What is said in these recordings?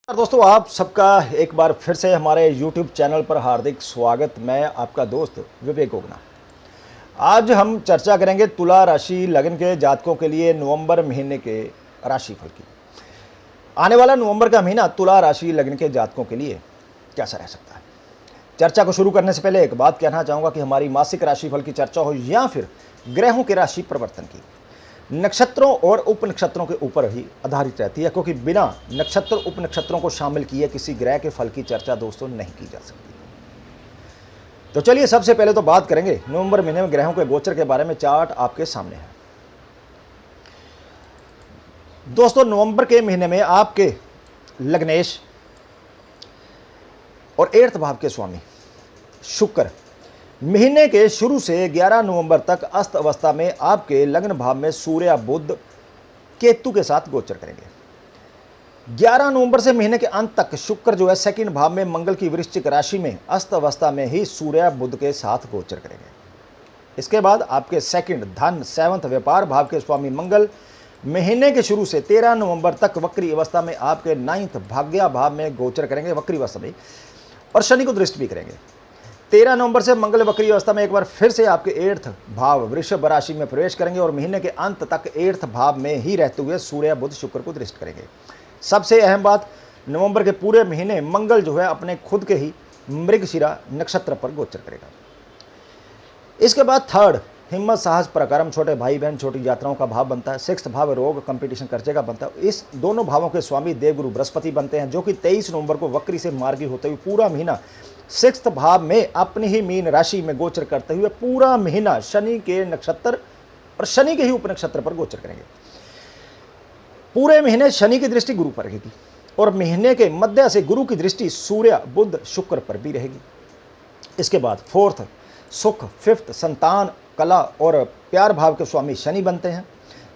दोस्तों, आप सबका एक बार फिर से हमारे YouTube चैनल पर हार्दिक स्वागत। मैं आपका दोस्त विवेक ओगना। आज हम चर्चा करेंगे तुला राशि लग्न के जातकों के लिए नवंबर महीने के राशिफल की। आने वाला नवंबर का महीना तुला राशि लग्न के जातकों के लिए कैसा रह सकता है। चर्चा को शुरू करने से पहले एक बात कहना चाहूँगा कि हमारी मासिक राशिफल की चर्चा हो या फिर ग्रहों के राशि परिवर्तन की, नक्षत्रों और उपनक्षत्रों के ऊपर ही आधारित रहती है, क्योंकि बिना नक्षत्र उपनक्षत्रों को शामिल किए किसी ग्रह के फल की चर्चा दोस्तों नहीं की जा सकती। तो चलिए सबसे पहले तो बात करेंगे नवंबर महीने में ग्रहों के गोचर के बारे में। चार्ट आपके सामने है दोस्तों। नवंबर के महीने में आपके लग्नेश और 8th भाव के स्वामी शुक्र महीने के शुरू से 11 नवंबर तक अस्त अवस्था में आपके लग्न भाव में सूर्य बुध केतु के साथ गोचर करेंगे। 11 नवंबर से महीने के अंत तक शुक्र जो है सेकंड भाव में मंगल की वृश्चिक राशि में अस्त अवस्था में ही सूर्य बुध के साथ गोचर करेंगे। इसके बाद आपके सेकंड धन 7th व्यापार भाव के स्वामी मंगल महीने के शुरू से 13 नवंबर तक वक्री अवस्था में आपके 9th भाग्य भाव में गोचर करेंगे, वक्री अवस्था में, और शनि को दृष्टि भी करेंगे। 13 नवंबर से मंगल वक्री अवस्था में एक बार फिर से आपके 8th भाव वृषभ राशि में प्रवेश करेंगे और महीने के अंत तक 8th भाव में ही रहते हुए सूर्य बुध शुक्र को दृष्टि करेंगे। सबसे अहम बात, नवंबर के पूरे महीने मंगल जो है अपने खुद के ही मृगशिरा नक्षत्र पर गोचर करेगा। इसके बाद 3rd हिम्मत साहस पराक्रम, छोटे भाई बहन छोटी यात्राओं का भाव बनता है। 6th भाव रोग कंपटीशन खर्चे का बनता है। इस दोनों भावों के स्वामी देवगुरु बृहस्पति बनते हैं, जो कि 23 नवंबर को वक्री से मार्गी होते हुए पूरा महीना 6th भाव में अपनी ही मीन राशि में गोचर करते हुए पूरा महीना शनि के नक्षत्र और शनि के ही उपनक्षत्र पर गोचर करेंगे। पूरे महीने शनि की दृष्टि गुरु पर रहेगी और महीने के मध्य से गुरु की दृष्टि सूर्य बुध शुक्र पर भी रहेगी। इसके बाद 4th सुख, 5th संतान, कला और प्यार भाव के स्वामी शनि बनते हैं,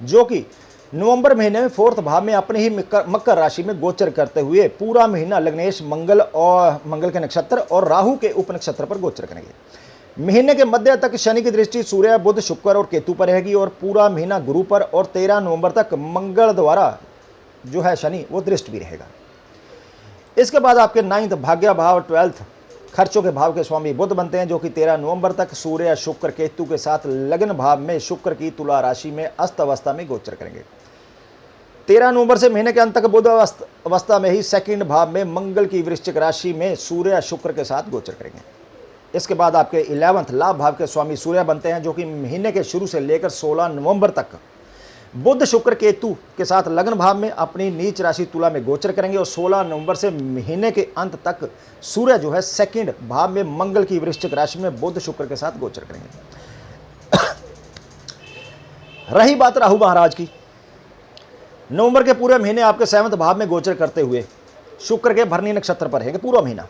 जो कि नवंबर महीने में 4th भाव में अपने ही मकर राशि में गोचर करते हुए पूरा महीना लग्नेश मंगल के नक्षत्र और राहु के उपनक्षत्र पर गोचर करेंगे। महीने के मध्य तक शनि की दृष्टि सूर्य बुध शुक्र और केतु पर रहेगी और पूरा महीना गुरु पर, और 13 नवंबर तक मंगल द्वारा जो है शनि वो दृष्टि भी रहेगा। इसके बाद आपके 9th भाग्य भाव 12th खर्चों के भाव के स्वामी बुध बनते हैं, जो कि 13 नवंबर तक सूर्य शुक्र केतु के साथ लग्न भाव में शुक्र की तुला राशि में अस्त अवस्था में गोचर करेंगे। 13 नवंबर से महीने के अंत तक बुध अवस्था में ही सेकंड भाव में मंगल की वृश्चिक राशि में सूर्य शुक्र के साथ गोचर करेंगे। इसके बाद आपके 11th लाभ भाव के स्वामी सूर्य बनते हैं, जो कि महीने के शुरू से लेकर 16 नवंबर तक बुध शुक्र केतु के साथ लग्न भाव में अपनी नीच राशि तुला में गोचर करेंगे और 16 नवंबर से महीने के अंत तक सूर्य जो है सेकंड भाव में मंगल की वृश्चिक राशि में बुध शुक्र के साथ गोचर करेंगे। रही बात राहु महाराज की, नवंबर के पूरे महीने आपके 7th भाव में गोचर करते हुए शुक्र के भरणी नक्षत्र पर रहेंगे पूरा महीना।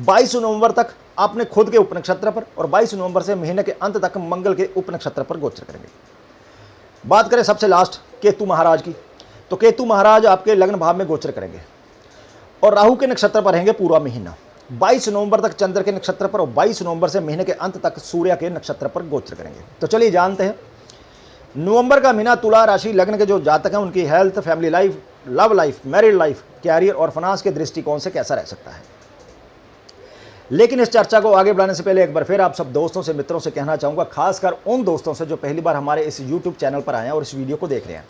22 नवंबर तक अपने खुद के उपनक्षत्र पर और 22 नवंबर से महीने के अंत तक मंगल के उपनक्षत्र पर गोचर करेंगे। बात करें सबसे लास्ट केतु महाराज की, तो केतु महाराज आपके लग्न भाव में गोचर करेंगे और राहु के नक्षत्र पर रहेंगे पूरा महीना। 22 नवंबर तक चंद्र के नक्षत्र पर और 22 नवंबर से महीने के अंत तक सूर्य के नक्षत्र पर गोचर करेंगे। तो चलिए जानते हैं नवंबर का महीना तुला राशि लग्न के जो जातक हैं उनकी health, family life, love life, married life, career और फाइनेंस के दृष्टिकोण से कैसा रह सकता है। लेकिन इस चर्चा को आगे बढ़ाने से पहले एक बार फिर आप सब दोस्तों से, मित्रों से कहना चाहूँगा, खासकर उन दोस्तों से जो पहली बार हमारे इस YouTube चैनल पर आए हैं और इस वीडियो को देख रहे हैं,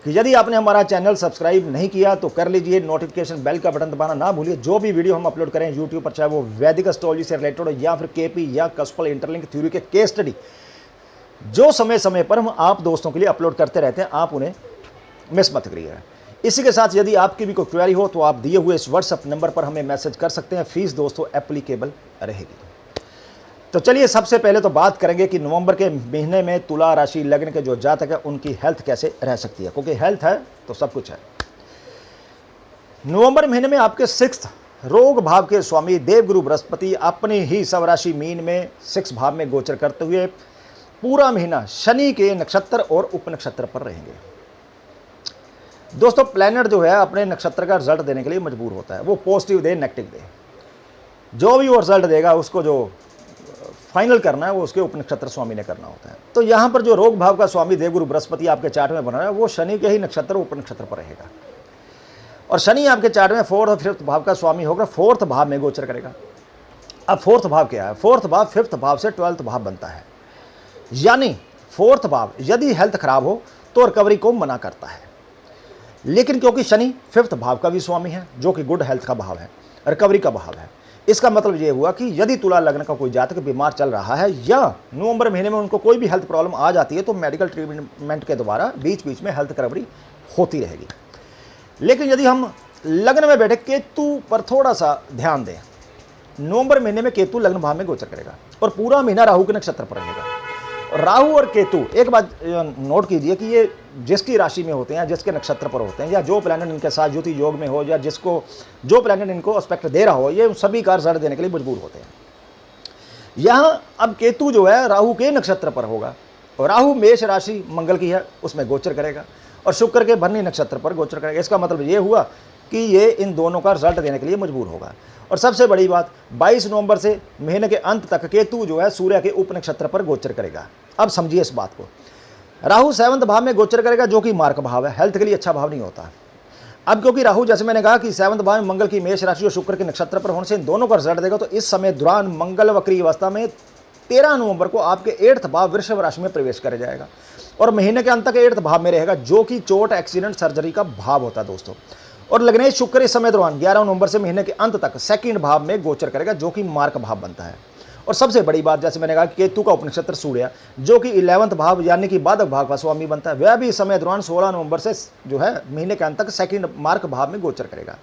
कि यदि आपने हमारा चैनल सब्सक्राइब नहीं किया तो कर लीजिए, नोटिफिकेशन बेल का बटन दबाना ना भूलिए। जो भी वीडियो हम अपलोड करें यूट्यूब पर, चाहे वो वैदिक एस्ट्रोलॉजी से रिलेटेड हो या फिर केपी या कस्पल इंटरलिंक थ्योरी के केस स्टडी, जो समय समय पर हम आप दोस्तों के लिए अपलोड करते रहते हैं, आप उन्हें मिस मत करिएगा। इसी के साथ यदि आपकी भी कोई क्वेरी हो तो आप दिए हुए इस व्हाट्सएप नंबर पर हमें मैसेज कर सकते हैं। फीस दोस्तों एप्लीकेबल रहेगी। तो चलिए सबसे पहले तो बात करेंगे कि नवंबर के महीने में तुला राशि लग्न के जो जातक है उनकी हेल्थ कैसे रह सकती है, क्योंकि हेल्थ है तो सब कुछ है। नवंबर महीने में आपके 6th रोग भाव के स्वामी देवगुरु बृहस्पति अपनी ही स्वराशि मीन में 6 भाव में गोचर करते हुए पूरा महीना शनि के नक्षत्र और उपनक्षत्र पर रहेंगे। दोस्तों प्लैनेट जो है अपने नक्षत्र का रिजल्ट देने के लिए मजबूर होता है, वो पॉजिटिव दे नेगेटिव दे, जो भी वो रिजल्ट देगा उसको जो फाइनल करना है वो उसके उपनक्षत्र स्वामी ने करना होता है। तो यहाँ पर जो रोग भाव का स्वामी देवगुरु बृहस्पति आपके चार्ट में बना है वो शनि के ही नक्षत्र उपनक्षत्र पर रहेगा और शनि आपके चार्ट में फोर्थ और फिफ्थ भाव का स्वामी होकर फोर्थ भाव में गोचर करेगा। अब फोर्थ भाव क्या है? फोर्थ भाव फिफ्थ भाव से 12th भाव बनता है, यानी फोर्थ भाव यदि हेल्थ खराब हो तो रिकवरी को मना करता है। लेकिन क्योंकि शनि फिफ्थ भाव का भी स्वामी है जो कि गुड हेल्थ का भाव है, रिकवरी का भाव है, इसका मतलब ये हुआ कि यदि तुला लग्न का कोई जातक बीमार चल रहा है या नवंबर महीने में उनको कोई भी हेल्थ प्रॉब्लम आ जाती है तो मेडिकल ट्रीटमेंट के द्वारा बीच बीच में हेल्थ रिकवरी होती रहेगी। लेकिन यदि हम लग्न में बैठे केतु पर थोड़ा सा ध्यान दें, नवंबर महीने में केतु लग्न भाव में गोचर करेगा और पूरा महीना राहु के नक्षत्र पर रहेगा। और राहु और केतु, एक बात नोट कीजिए कि ये जिसकी राशि में होते हैं, जिसके नक्षत्र पर होते हैं, या जो प्लैनेट इनके साथ ज्योति योग में हो, या जिसको जो प्लैनेट इनको एस्पेक्ट दे रहा हो, ये सभी का रिजल्ट देने के लिए मजबूर होते हैं। यहाँ अब केतु जो है राहु के नक्षत्र पर होगा और राहु मेष राशि मंगल की है उसमें गोचर करेगा और शुक्र के भरनी नक्षत्र पर गोचर करेगा। इसका मतलब ये हुआ कि ये इन दोनों का रिजल्ट देने के लिए मजबूर होगा। और सबसे बड़ी बात, 22 नवंबर से महीने के अंत तक केतु जो है सूर्य के उप नक्षत्र पर गोचर करेगा। अब समझिए इस बात को, राहु 7th भाव में गोचर करेगा जो कि मार्क भाव है, हेल्थ के लिए अच्छा भाव नहीं होता। अब क्योंकि राहु, जैसे मैंने कहा कि 7th भाव में मंगल की मेष राशि और शुक्र के नक्षत्र पर होने से इन दोनों का रिजल्ट देगा, तो इस समय दौरान मंगल वक्री अवस्था में 13 नवंबर को आपके 8th भाव वृषभ राशि में प्रवेश कर जाएगा और महीने के अंत तक 8th भाव में रहेगा जो कि चोट, एक्सीडेंट, सर्जरी का भाव होता है दोस्तों। और लग्नेश शुक्र इस समय दौरान 11 नवंबर से महीने के अंत तक 2nd भाव में गोचर करेगा जो कि मार्क भाव बनता है। और सबसे बड़ी बात, जैसे मैंने कहा, केतु का उपनक्षत्र सूर्य जो कि 11th भाव यानी कि बाधक भाव का स्वामी बनता है, वह भी इस समय दौरान 16 नवंबर से जो है महीने के अंत तक 2nd मार्क भाव में गोचर करेगा।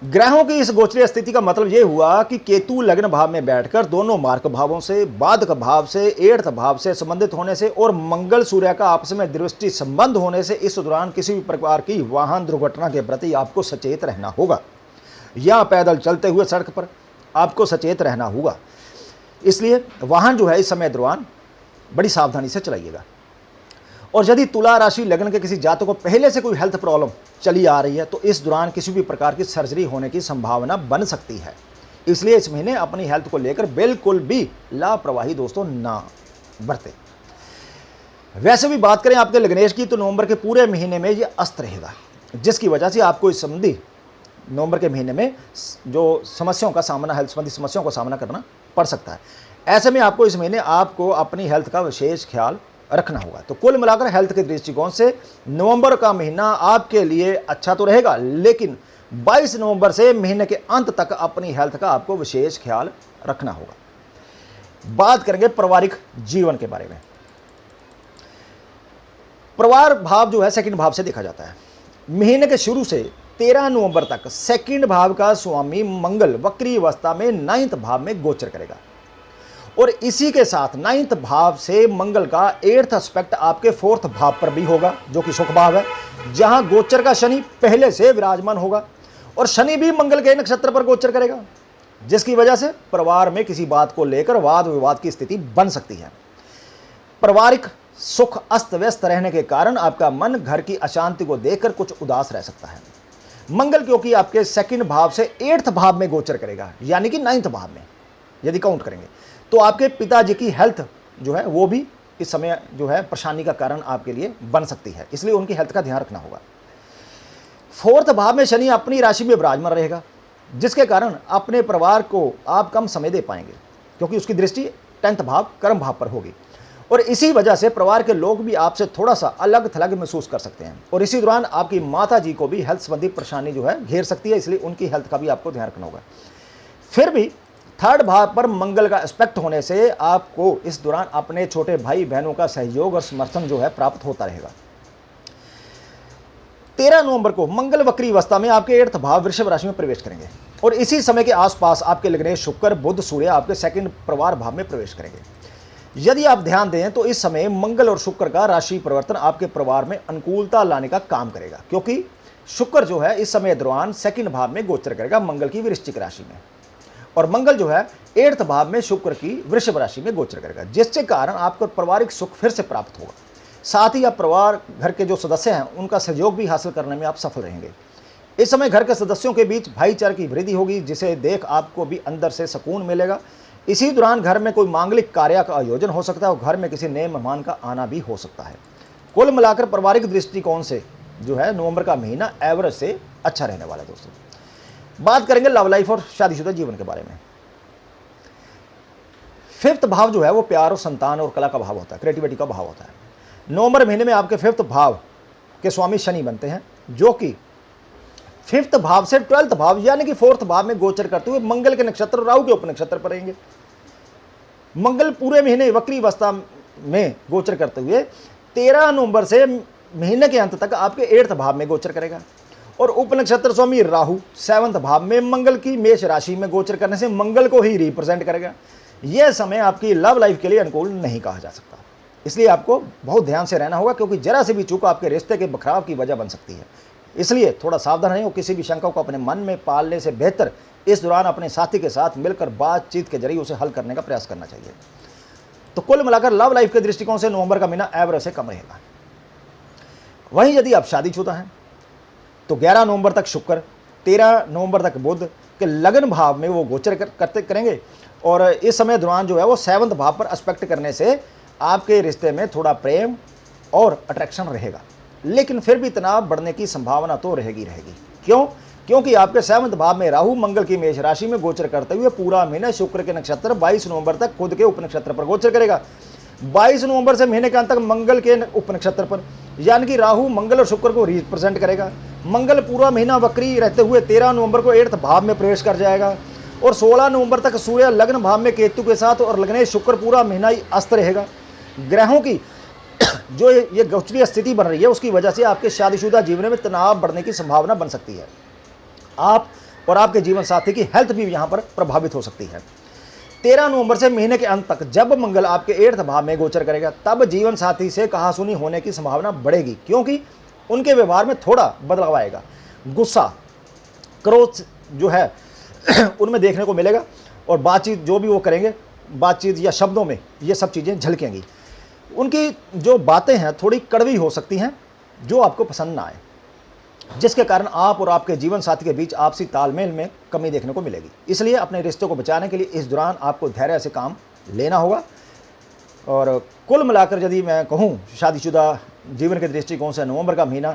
ग्रहों की इस गोचरीय स्थिति का मतलब यह हुआ कि केतु लग्न भाव में बैठकर दोनों मार्क भावों से, बाधक भाव से, 8th भाव से संबंधित होने से और मंगल सूर्य का आपस में दृष्टि संबंध होने से इस दौरान किसी भी प्रकार की वाहन दुर्घटना के प्रति आपको सचेत रहना होगा या पैदल चलते हुए सड़क पर आपको सचेत रहना होगा। इसलिए वाहन जो है इस समय दौरान बड़ी सावधानी से चलाइएगा। और यदि तुला राशि लग्न के किसी जातक को पहले से कोई हेल्थ प्रॉब्लम चली आ रही है तो इस दौरान किसी भी प्रकार की सर्जरी होने की संभावना बन सकती है। इसलिए इस महीने अपनी हेल्थ को लेकर बिल्कुल भी लापरवाही दोस्तों ना बरतें। वैसे भी बात करें आपके लग्नेश की तो नवंबर के पूरे महीने में ये अस्त रहेगा, जिसकी वजह से आपको इस संबंधी नवंबर के महीने में जो समस्याओं का सामना, हेल्थ संबंधी समस्याओं का सामना करना पड़ सकता है। ऐसे में आपको इस महीने आपको अपनी हेल्थ का विशेष ख्याल रखना होगा। तो कुल मिलाकर हेल्थ के दृष्टिकोण से नवंबर का महीना आपके लिए अच्छा तो रहेगा, लेकिन 22 नवंबर से महीने के अंत तक अपनी हेल्थ का आपको विशेष ख्याल रखना होगा। बात करेंगे पारिवारिक जीवन के बारे में। परिवार भाव जो है 2nd भाव से देखा जाता है। महीने के शुरू से 13 नवंबर तक 2nd भाव का स्वामी मंगल वक्री अवस्था में 9th भाव में गोचर करेगा और इसी के साथ 9th भाव से मंगल का 8th एस्पेक्ट आपके 4th भाव पर भी होगा जो कि सुख भाव है, जहां गोचर का शनि पहले से विराजमान होगा और शनि भी मंगल के नक्षत्र पर गोचर करेगा, जिसकी वजह से परिवार में किसी बात को लेकर वाद विवाद की स्थिति बन सकती है। पारिवारिक सुख अस्त व्यस्त रहने के कारण आपका मन घर की अशांति को देखकर कुछ उदास रह सकता है। मंगल क्योंकि आपके 2nd भाव से 8th भाव में गोचर करेगा यानी कि 9th भाव में यदि काउंट करेंगे तो आपके पिताजी की हेल्थ जो है वो भी इस समय जो है परेशानी का कारण आपके लिए बन सकती है, इसलिए उनकी हेल्थ का ध्यान रखना होगा। 4th भाव में शनि अपनी राशि में विराजमान रहेगा, जिसके कारण अपने परिवार को आप कम समय दे पाएंगे क्योंकि उसकी दृष्टि 10th भाव कर्म भाव पर होगी और इसी वजह से परिवार के लोग भी आपसे थोड़ा सा अलग थलग महसूस कर सकते हैं और इसी दौरान आपकी माता जी को भी हेल्थ संबंधी परेशानी जो है घेर सकती है, इसलिए उनकी हेल्थ का भी आपको ध्यान रखना होगा। फिर भी 3rd भाव पर मंगल का एस्पेक्ट होने से आपको इस दौरान अपने छोटे भाई बहनों का सहयोग और समर्थन जो है प्राप्त होता रहेगा। 13 नवंबर को मंगल वक्री अवस्था में आपके 8th भाव वृषभ राशि में प्रवेश करेंगे और इसी समय के आसपास आपके लग्नेश शुक्र, बुध, सूर्य आपके 2nd परिवार भाव में प्रवेश करेंगे। यदि आप ध्यान दें तो इस समय मंगल और शुक्र का राशि परिवर्तन आपके परिवार में अनुकूलता लाने का काम करेगा, क्योंकि शुक्र जो है इस समय दौरान 2nd भाव में गोचर करेगा मंगल की वृश्चिक राशि में और मंगल जो है 8th भाव में शुक्र की वृषभ राशि में गोचर करेगा, जिसके कारण आपको पारिवारिक सुख फिर से प्राप्त होगा। साथ ही आप परिवार घर के जो सदस्य हैं उनका सहयोग भी हासिल करने में आप सफल रहेंगे। इस समय घर के सदस्यों के बीच भाईचारे की वृद्धि होगी, जिसे देख आपको भी अंदर से सुकून मिलेगा। इसी दौरान घर में कोई मांगलिक कार्य का आयोजन हो सकता है और घर में किसी नए मेहमान का आना भी हो सकता है। कुल मिलाकर पारिवारिक दृष्टिकोण से जो है नवंबर का महीना एवरेज से अच्छा रहने वाला है दोस्तों। बात करेंगे लव लाइफ और शादीशुदा जीवन के बारे में। 5th भाव जो है वो प्यार और संतान और कला का भाव होता है, क्रिएटिविटी का भाव होता है। नवंबर महीने में आपके 5th भाव के स्वामी शनि बनते हैं, जो कि 5th भाव से 12th भाव यानी कि 4th भाव में गोचर करते हुए मंगल के नक्षत्र राहु के उपनक्षत्र पर रहेंगे। मंगल पूरे महीने वक्री अवस्था में गोचर करते हुए 13 नवंबर से महीने के अंत तक आपके 8th भाव में गोचर करेगा। और उपनक्षत्र स्वामी राहु 7th भाव में मंगल की मेष राशि में गोचर करने से मंगल को ही रिप्रेजेंट करेगा। यह समय आपकी लव लाइफ के लिए अनुकूल नहीं कहा जा सकता, इसलिए आपको बहुत ध्यान से रहना होगा, क्योंकि जरा से भी चूक आपके रिश्ते के बखराव की वजह बन सकती है। इसलिए थोड़ा सावधान रहें और किसी भी शंका को अपने मन में पालने से बेहतर इस दौरान अपने साथी के साथ मिलकर बातचीत के जरिए उसे हल करने का प्रयास करना चाहिए। तो कुल मिलाकर लव लाइफ के दृष्टिकोण से नवंबर का महीना एवरेज से कम रहेगा। वहीं यदि आप शादीशुदा हैं तो 11 नवंबर तक शुक्र, 13 नवंबर तक बुध के लगन भाव में वो गोचर करेंगे और इस समय दौरान जो है वो 7th भाव पर एस्पेक्ट करने से आपके रिश्ते में थोड़ा प्रेम और अट्रैक्शन रहेगा, लेकिन फिर भी तनाव बढ़ने की संभावना तो रहेगी। क्यों? क्योंकि आपके 7th भाव में राहु मंगल की मेष राशि में गोचर करते हुए पूरा महीना शुक्र के नक्षत्र 22 नवंबर तक खुद के उपनक्षत्र पर गोचर करेगा। 22 नवंबर से महीने के अंत तक मंगल के उपनक्षत्र पर, यानी कि राहु मंगल और शुक्र को रिप्रेजेंट करेगा। मंगल पूरा महीना वक्री रहते हुए 13 नवंबर को 8th भाव में प्रवेश कर जाएगा और 16 नवंबर तक सूर्य लग्न भाव में केतु के साथ और लग्नेश शुक्र पूरा महीना ही अस्त रहेगा। ग्रहों की जो ये गोचरीय स्थिति बन रही है उसकी वजह से आपके शादीशुदा जीवन में तनाव बढ़ने की संभावना बन सकती है। आप और आपके जीवन साथी की हेल्थ भी यहाँ पर प्रभावित हो सकती है। 13 नवंबर से महीने के अंत तक जब मंगल आपके 8th भाव में गोचर करेगा तब जीवन साथी से कहासुनी होने की संभावना बढ़ेगी, क्योंकि उनके व्यवहार में थोड़ा बदलाव आएगा। गुस्सा, क्रोध जो है उनमें देखने को मिलेगा और बातचीत जो भी वो करेंगे, बातचीत या शब्दों में ये सब चीज़ें झलकेंगी। उनकी जो बातें हैं थोड़ी कड़वी हो सकती हैं जो आपको पसंद ना आए, जिसके कारण आप और आपके जीवन साथी के बीच आपसी तालमेल में कमी देखने को मिलेगी। इसलिए अपने रिश्तों को बचाने के लिए इस दौरान आपको धैर्य से काम लेना होगा। और कुल मिलाकर यदि मैं कहूँ शादीशुदा जीवन के दृष्टिकोण से नवंबर का महीना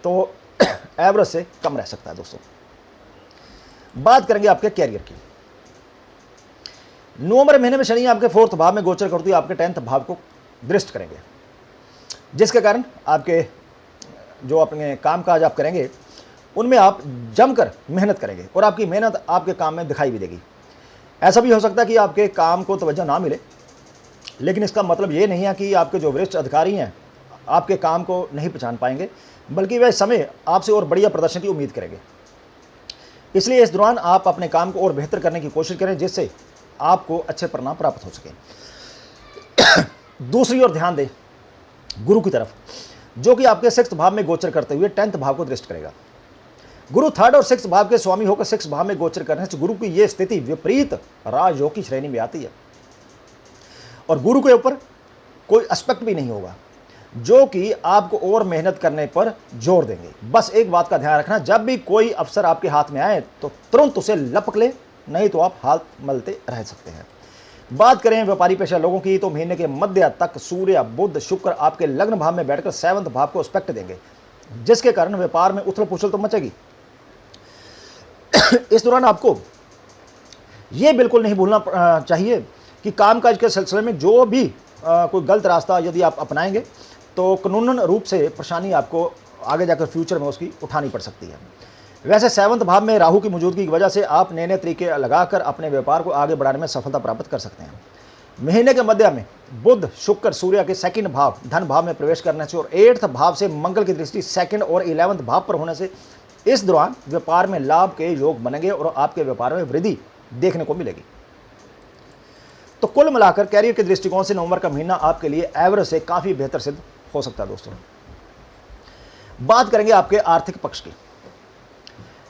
तो एवरेज से कम रह सकता है। दोस्तों बात करेंगे आपके कैरियर की। नवंबर महीने में शनि आपके 4th भाव में गोचर करते हुए आपके 10th भाव को दृष्ट करेंगे, जिसके कारण आपके जो अपने काम काज आप करेंगे उनमें आप जमकर मेहनत करेंगे और आपकी मेहनत आपके काम में दिखाई भी देगी। ऐसा भी हो सकता है कि आपके काम को तवज्जो ना मिले, लेकिन इसका मतलब ये नहीं है कि आपके जो वरिष्ठ अधिकारी हैं आपके काम को नहीं पहचान पाएंगे, बल्कि वह समय आपसे और बढ़िया प्रदर्शन की उम्मीद करेंगे। इसलिए इस दौरान आप अपने काम को और बेहतर करने की कोशिश करें, जिससे आपको अच्छे परिणाम प्राप्त हो सके। दूसरी ओर ध्यान दें गुरु की तरफ, जो कि आपके 6th भाव में गोचर करते हुए 10th भाव को दृष्ट करेगा। गुरु 3rd और 6th भाव के स्वामी होकर 6th भाव में गोचर करने से गुरु की यह स्थिति विपरीत राजयोग की श्रेणी में आती है और गुरु के ऊपर कोई एस्पेक्ट भी नहीं होगा, जो कि आपको और मेहनत करने पर जोर देंगे। बस एक बात का ध्यान रखना, जब भी कोई अवसर आपके हाथ में आए तो तुरंत उसे लपक ले, नहीं तो आप हाथ मलते रह सकते हैं। बात करें व्यापारी पेशा लोगों की तो महीने के मध्य तक सूर्य बुध शुक्र आपके लग्न भाव में बैठकर 7th भाव को एस्पेक्ट देंगे, जिसके कारण व्यापार में उथल पुथल तो मचेगी। इस दौरान आपको यह बिल्कुल नहीं भूलना चाहिए कि कामकाज के सिलसिले में जो भी कोई गलत रास्ता यदि आप अपनाएंगे तो कानूनन रूप से परेशानी आपको आगे जाकर फ्यूचर में उसकी उठानी पड़ सकती है। वैसे 7th भाव में राहु की मौजूदगी की वजह से आप नए नए तरीके लगाकर अपने व्यापार को आगे बढ़ाने में सफलता प्राप्त कर सकते हैं। महीने के मध्य में बुध शुक्र सूर्य के 2nd भाव धन भाव में प्रवेश करने से और 8th भाव से मंगल की दृष्टि 2nd और 11th भाव पर होने से इस दौरान व्यापार में लाभ के योग बनेंगे और आपके व्यापार में वृद्धि देखने को मिलेगी। तो कुल मिलाकर कैरियर के दृष्टिकोण से नवंबर का महीना आपके लिए एवरेज से काफी बेहतर सिद्ध हो सकता है। दोस्तों बात करेंगे आपके आर्थिक पक्ष की।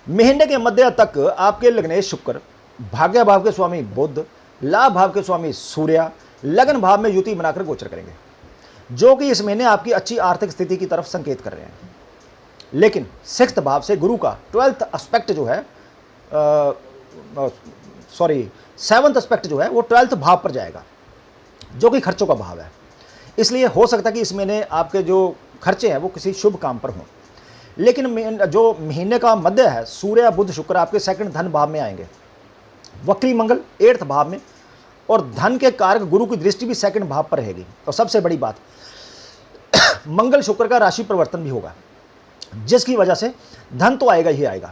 महीने के मध्य तक आपके लग्नेश शुक्र, भाग्य भाव के स्वामी बुध, लाभ भाव के स्वामी सूर्य लगन भाव में युति बनाकर गोचर करेंगे, जो कि इस महीने आपकी अच्छी आर्थिक स्थिति की तरफ संकेत कर रहे हैं। लेकिन 6th भाव से गुरु का 12th एस्पेक्ट जो है 7th एस्पेक्ट जो है वो 12th भाव पर जाएगा, जो कि खर्चों का भाव है। इसलिए हो सकता है कि इस महीने आपके जो खर्चे हैं वो किसी शुभ काम पर हों। लेकिन जो महीने का मध्य है, सूर्य बुध शुक्र आपके सेकंड धन भाव में आएंगे, वक्री मंगल 8th भाव में, और धन के कारक गुरु की दृष्टि भी सेकंड भाव पर रहेगी। और सबसे बड़ी बात, मंगल शुक्र का राशि परिवर्तन भी होगा, जिसकी वजह से धन तो आएगा ही आएगा।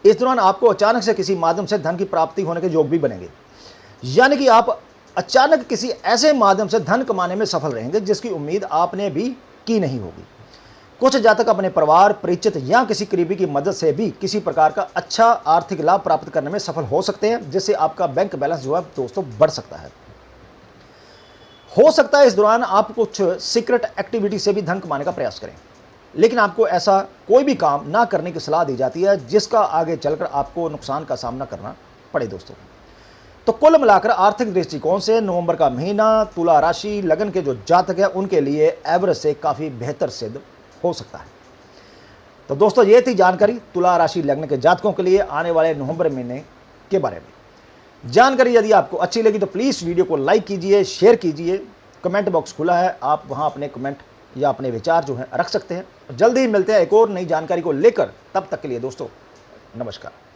इस दौरान आपको अचानक से किसी माध्यम से धन की प्राप्ति होने के योग भी बनेंगे, यानी कि आप अचानक किसी ऐसे माध्यम से धन कमाने में सफल रहेंगे जिसकी उम्मीद आपने भी की नहीं होगी। कुछ जातक अपने परिवार, परिचित या किसी करीबी की मदद से भी किसी प्रकार का अच्छा आर्थिक लाभ प्राप्त करने में सफल हो सकते हैं, जिससे आपका बैंक बैलेंस जो है दोस्तों बढ़ सकता है। हो सकता है इस दौरान आप कुछ सीक्रेट एक्टिविटी से भी धन कमाने का प्रयास करें, लेकिन आपको ऐसा कोई भी काम ना करने की सलाह दी जाती है जिसका आगे चलकर आपको नुकसान का सामना करना पड़े दोस्तों। तो कुल मिलाकर आर्थिक दृष्टिकोण से नवंबर का महीना तुला राशि लगन के जो जातक है उनके लिए एवरेज से काफ़ी बेहतर सिद्ध हो सकता है। तो दोस्तों ये थी जानकारी तुला राशि लग्न के जातकों के लिए आने वाले नवंबर महीने के बारे में। जानकारी यदि आपको अच्छी लगी तो प्लीज़ वीडियो को लाइक कीजिए, शेयर कीजिए। कमेंट बॉक्स खुला है, आप वहां अपने कमेंट या अपने विचार जो है रख सकते हैं। जल्दी ही मिलते हैं एक और नई जानकारी को लेकर, तब तक के लिए दोस्तों नमस्कार।